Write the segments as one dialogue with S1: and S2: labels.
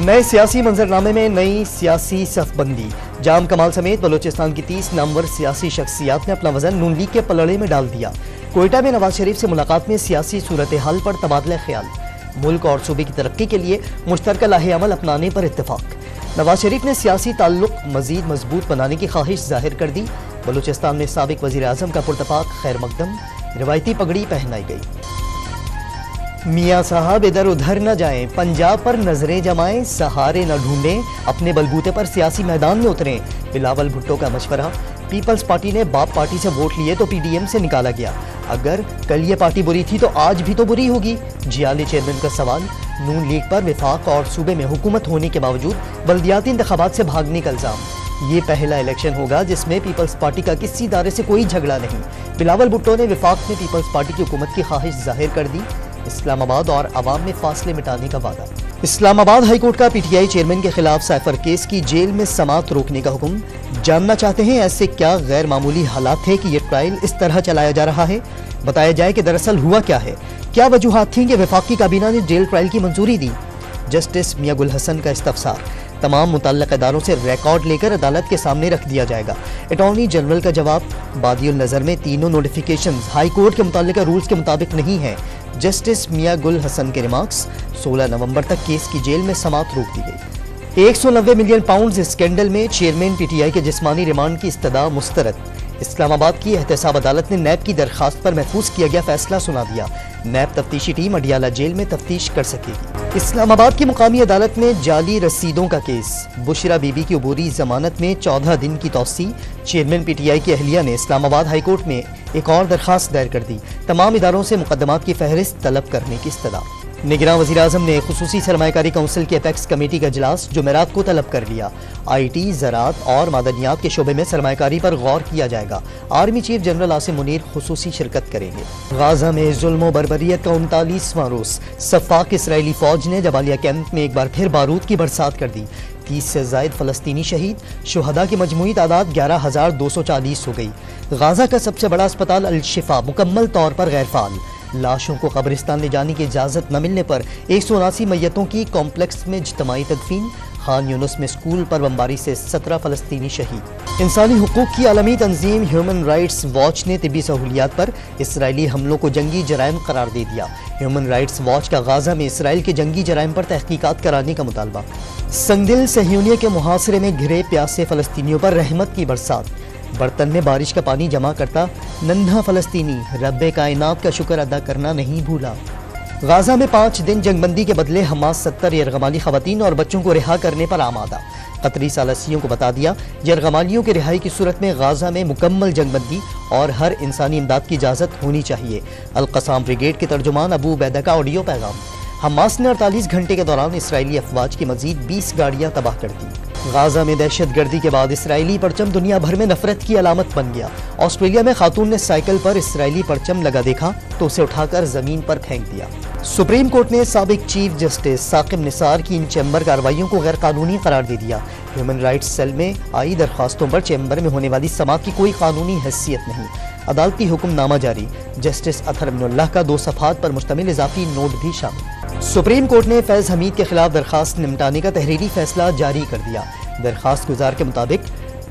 S1: نئے سیاسی منظرنامے میں نئی سیاسی صف بندی. جام کمال سمیت بلوچستان کی 30 نامور سیاسی شخصیات نے اپنا وزن نون لیگ کے پلڑے میں ڈال دیا. کوئٹہ میں نواز شریف سے ملاقات میں سیاسی صورتحال پر تبادلہ خیال. ملک اور صوبے کی ترقی کے لیے مشترکہ لاہ عمل اپنانے پر اتفاق. نواز شریف نے سیاسی تعلق مزید مضبوط بنانے کی خواہش ظاہر کر دی. بلوچستان میں سابق وزیر اعظم کا پرتپاک خیر مقدم. روایتی پگڑی پہنائی گئی. میاں صاحب ادھر ادھر نہ جائیں، پنجاب پر نظریں جمائیں، سہارے نہ ڈھونڈیں، اپنے بلبوتے پر سیاسی میدان میں اتریں. بلاول بھٹو کا مشورہ. پیپلز پارٹی نے باپ پارٹی سے ووٹ لیے تو پی ڈی ایم سے نکالا گیا. اگر کل یہ پارٹی بری تھی تو آج بھی تو بری ہوگی. جیالی چیئرمین کا سوال. نون لیگ پر وفاق اور صوبے میں حکومت ہونے کے باوجود بلدیاتی انتخابات سے بھاگنے کا الزام. یہ پہلا الیکشن ہوگا جس میں پیپلز پارٹی کا کسی ادارے سے کوئی جھگڑا نہیں. بلاول بھٹو نے وفاق میں پیپلز پارٹی کی حکومت کی خواہش ظاہر کر دی. اسلام آباد اور عوام میں فاصلے مٹانے کا وعدہ. اسلام آباد ہائی کورٹ کا پی ٹی آئی چیئرمین کے خلاف سائفر کیس کی جیل میں سماعت روکنے کا حکم. جاننا چاہتے ہیں ایسے کیا غیر معمولی حالات تھے کہ یہ ٹرائل اس طرح چلایا جا رہا ہے؟ بتایا جائے کہ دراصل ہوا کیا ہے. کیا وجوہات تھیں کہ وفاقی کابینہ نے جیل ٹرائل کی منظوری دی؟ جسٹس میاں گل حسن کا استفسار. تمام متعلقہ اداروں سے ریکارڈ لے کر عدالت کے سامنے رکھ دیا جائے گا. اٹارنی جنرل کا جواب. بادی النظر میں تینوں نوٹیفیکیشنز ہائی کورٹ کے متعلقہ رولز کے مطابق نہیں ہیں. جسٹس میاں گل حسن کے ریمارکس. 16 نومبر تک کیس کی جیل میں سماعت روک دی گئی. 190 ملین پاؤنڈز اسکینڈل میں چیئرمین پی ٹی آئی کے جسمانی ریمانڈ کی استدعا مسترد. اسلام آباد کی احتساب عدالت نے نیب کی درخواست پر محفوظ کیا گیا فیصلہ سنا دیا. نیب تفتیشی ٹیم اڈیالہ جیل میں تفتیش کر سکے گی. اسلام آباد کی مقامی عدالت میں جعلی رسیدوں کا کیس. بشرا بی بی کی عبوری ضمانت میں 14 دن کی توسیع. چیئرمین پی ٹی آئی کی اہلیہ نے اسلام آباد ہائی کورٹ میں ایک اور درخواست دائر کر دی. تمام اداروں سے مقدمات کی فہرست طلب کرنے کی استدعا. نگراں وزیر اعظم نے خصوصی سرمایہ کاری کونسل کی اپیکس کمیٹی کا اجلاس جمعرات کو طلب کر لیا. آئی ٹی، زراعت اور معدنیات کے شعبے میں سرمایہ کاری پر غور کیا جائے گا. Army chief general Asim Munir خصوصی شرکت کریں گے. غازہ میں ظلم و بربریت کا 39واں روز. سفاک اسرائیلی فوج نے جبالیہ کیمپ میں ایک بار پھر بارود کی برسات کر دی. 30 سے زائد فلسطینی شہید. شہداء کی مجموعی تعداد 11,240 ہو گئی. غازہ کا سب سے بڑا اسپتال الشفا مکمل طور پر غیر فعال. لاشوں کو قبرستان لے جانے کی اجازت نہ ملنے پر 179 میتوں کی کمپلیکس میں اجتماعی تدفین. خان یونس میں اسکول پر بمباری سے 17 فلسطینی شہید. انسانی حقوق کی عالمی تنظیم ہیومن رائٹس واچ نے طبی سہولیات پر اسرائیلی حملوں کو جنگی جرائم قرار دے دیا. ہیومن رائٹس واچ کا غازہ میں اسرائیل کے جنگی جرائم پر تحقیقات کرانے کا مطالبہ. سنگدل صہیونیہ کے محاصرے میں گھرے پیاسے فلسطینیوں پر رحمت کی برسات. برتن میں بارش کا پانی جمع کرتا ننھا فلسطینی رب کائنات کا شکر ادا کرنا نہیں بھولا. غازہ میں 5 دن جنگ بندی کے بدلے حماس 70 یرغمالی خواتین اور بچوں کو رہا کرنے پر آمادہ. قطری ثالثیوں کو بتا دیا یرغمالیوں کی رہائی کی صورت میں غازہ میں مکمل جنگ بندی اور ہر انسانی امداد کی اجازت ہونی چاہیے. القسام بریگیڈ کے ترجمان ابو عبیدہ کا آڈیو پیغام. حماس نے 48 گھنٹے کے دوران اسرائیلی افواج کی مزید 20 گاڑیاں تباہ کر دی. غازہ میں دہشت گردی کے بعد اسرائیلی پرچم دنیا بھر میں نفرت کی علامت بن گیا. آسٹریلیا میں خاتون نے سائیکل پر اسرائیلی پرچم لگا دیکھا تو اسے اٹھا کر زمین پر پھینک دیا. سپریم کورٹ نے سابق چیف جسٹس ثاقب نثار کی ان چیمبر کارروائیوں کو غیر قانونی قرار دے دیا. ہیومن رائٹس سیل میں آئی درخواستوں پر چیمبر میں ہونے والی سماعت کی کوئی قانونی حیثیت نہیں. عدالتی حکم نامہ جاری. جسٹس اطہر امین اللہ کا 2 صفحات پر مشتمل اضافی نوٹ بھی شامل. سپریم کورٹ نے فیض حمید کے خلاف درخواست نمٹانے کا تحریری فیصلہ جاری کر دیا. درخواست گزار کے مطابق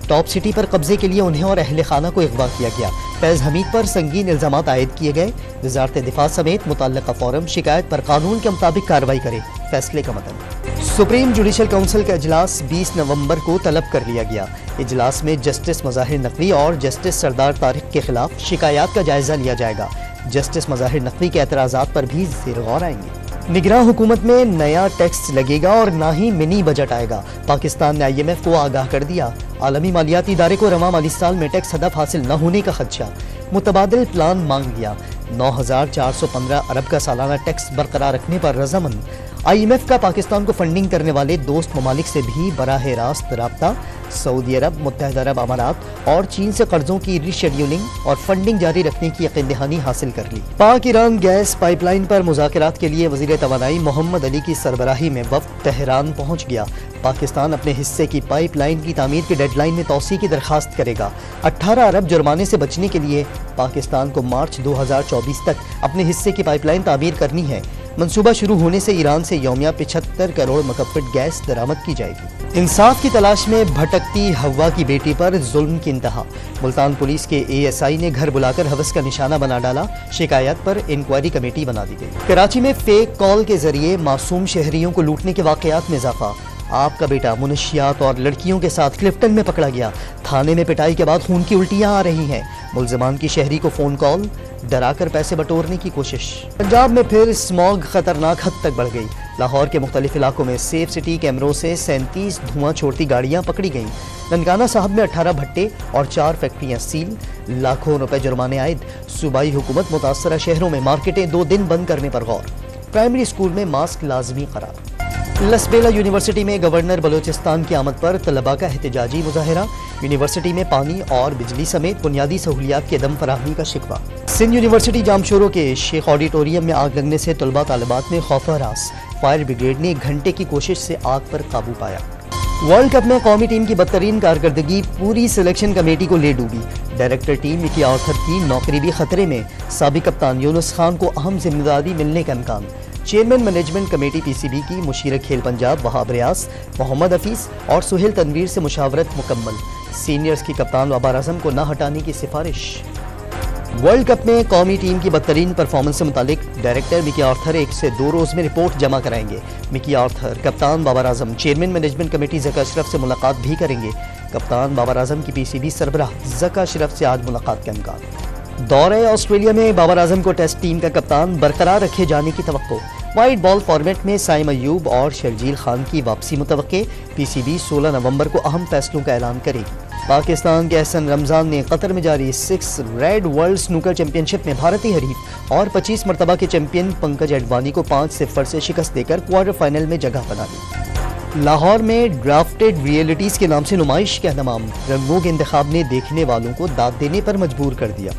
S1: ٹاپ سٹی پر قبضے کے لیے انہیں اور اہل خانہ کو اغوا کیا گیا. فیض حمید پر سنگین الزامات عائد کیے گئے. وزارت دفاع سمیت متعلقہ فورم شکایت پر قانون کے مطابق کارروائی کرے. فیصلے کا متن. سپریم جوڈیشل کونسل کا اجلاس 20 نومبر کو طلب کر لیا گیا. اجلاس میں جسٹس مظاہر نقوی اور جسٹس سردار طارق کے خلاف شکایات کا جائزہ لیا جائے گا. جسٹس مظاہر نقوی کے اعتراضات پر بھی زیر غور آئیں گے. نگراں حکومت میں نیا ٹیکس لگے گا اور نہ ہی منی بجٹ آئے گا. پاکستان نے آئی ایم ایف کو آگاہ کر دیا. عالمی مالیاتی ادارے کو رواں مالی سال میں ٹیکس ہدف حاصل نہ ہونے کا خدشہ. متبادل پلان مانگ لیا. 9,415 ارب کا سالانہ ٹیکس برقرار رکھنے پر رضامند. آئی ایم ایف کا پاکستان کو فنڈنگ کرنے والے دوست ممالک سے بھی براہ راست رابطہ. سعودی عرب، متحدہ عرب امارات اور چین سے قرضوں کی ری شیڈیولنگ اور فنڈنگ جاری رکھنے کی یقین دہانی حاصل کر لی. پاک ایران گیس پائپ لائن پر مذاکرات کے لیے وزیر توانائی محمد علی کی سربراہی میں وفد تہران پہنچ گیا. پاکستان اپنے حصے کی پائپ لائن کی تعمیر کی ڈیڈ لائن میں توسیع کی درخواست کرے گا. 18 ارب جرمانے سے بچنے کے لیے پاکستان کو مارچ 2024 تک اپنے حصے کی پائپ لائن تعمیر کرنی ہے. منصوبہ شروع ہونے سے ایران سے یومیہ 75 کروڑ مکعب فٹ گیس درآمد کی جائے گی۔ انصاف کی تلاش میں بھٹکتی ہوا کی بیٹی پر ظلم کی انتہا، ملتان پولیس کے ASI نے گھر بلا کر حوث کا نشانہ بنا ڈالا، شکایات پر انکوائری کمیٹی بنا دی گئی۔ کراچی میں فیک کال کے ذریعے معصوم شہریوں کو لوٹنے کے واقعات میں اضافہ، آپ کا بیٹا منشیات اور لڑکیوں کے ساتھ کلفٹن میں پکڑا گیا، تھانے میں پٹائی کے بعد خون کی الٹیاں آ رہی ہیں، ملزمان کی شہری کو فون کال، ڈرا کر پیسے بٹورنے کی کوشش۔ پنجاب میں پھر اسموگ خطرناک حد تک بڑھ گئی، لاہور کے مختلف علاقوں میں سیف سٹی کیمروں سے 37 دھواں چھوڑتی گاڑیاں پکڑی گئیں، ننکانہ صاحب میں 18 بھٹے اور 4 فیکٹریاں سیل، لاکھوں روپے جرمانے عائد، صوبائی حکومت متاثرہ شہروں میں مارکیٹیں 2 دن بند کرنے پر غور، پرائمری اسکول میں ماسک لازمی قرار۔ لسبیلا یونیورسٹی میں گورنر بلوچستان کی آمد پر طلباء کا احتجاجی مظاہرہ، یونیورسٹی میں پانی اور بجلی سمیت بنیادی سہولیات کی عدم فراہمی کا شکوہ۔ سندھ یونیورسٹی جامشورو کے شیخ آڈیٹوریم میں آگ لگنے سے طلباء طالبات میں خوف و ہراس، فائر بریگیڈ نے 1 گھنٹے کی کوشش سے آگ پر قابو پایا۔ ورلڈ کپ میں قومی ٹیم کی بدترین کارکردگی پوری سلیکشن کمیٹی کو لے ڈوبی، ڈائریکٹر ٹیم مکی آرتھر کی نوکری بھی خطرے میں، سابق کپتان یونس خان کو اہم ذمہ داری ملنے کا امکان، چیئرمین مینجمنٹ کمیٹی PCB کی مشیر کھیل پنجاب وہاب ریاض، محمد حفیظ اور سہیل تنویر سے مشاورت مکمل، سینئرز کی کپتان بابر اعظم کو نہ ہٹانے کی سفارش۔ ورلڈ کپ میں قومی ٹیم کی بدترین پرفارمنس سے متعلق ڈائریکٹر مکی آرتھر 1 سے 2 روز میں رپورٹ جمع کرائیں گے، مکی آرتھر کپتان Babar Azam chairman management committee Zaka اشرف سے ملاقات بھی کریں گے، کپتان بابر اعظم کی PCB سربراہ ذکا اشرف سے آج ملاقات کا امکان۔ دورہ آسٹریلیا میں بابر اعظم کو ٹیسٹ ٹیم کا کپتان برقرار رکھے جانے کی توقع، وائٹ بال فارمیٹ میں سائم ایوب اور شرجیل خان کی واپسی متوقع، PCB 16 نومبر کو اہم فیصلوں کا اعلان کرے گی۔ پاکستان کے احسن رمضان نے قطر میں جاری 6 ریڈ ورلڈ سنوکر چیمپئن شپ میں بھارتی حریف اور 25 مرتبہ کے چیمپئن پنکج اڈوانی کو 5-0 سے شکست دے کر کوارٹر فائنل میں جگہ بنا لی۔ لاہور میں ڈرافٹڈ ریئلٹیز کے نام سے نمائش کا اہتمام، رنگوں کے انتخاب نے دیکھنے والوں کو داد دینے پر مجبور کر دیا۔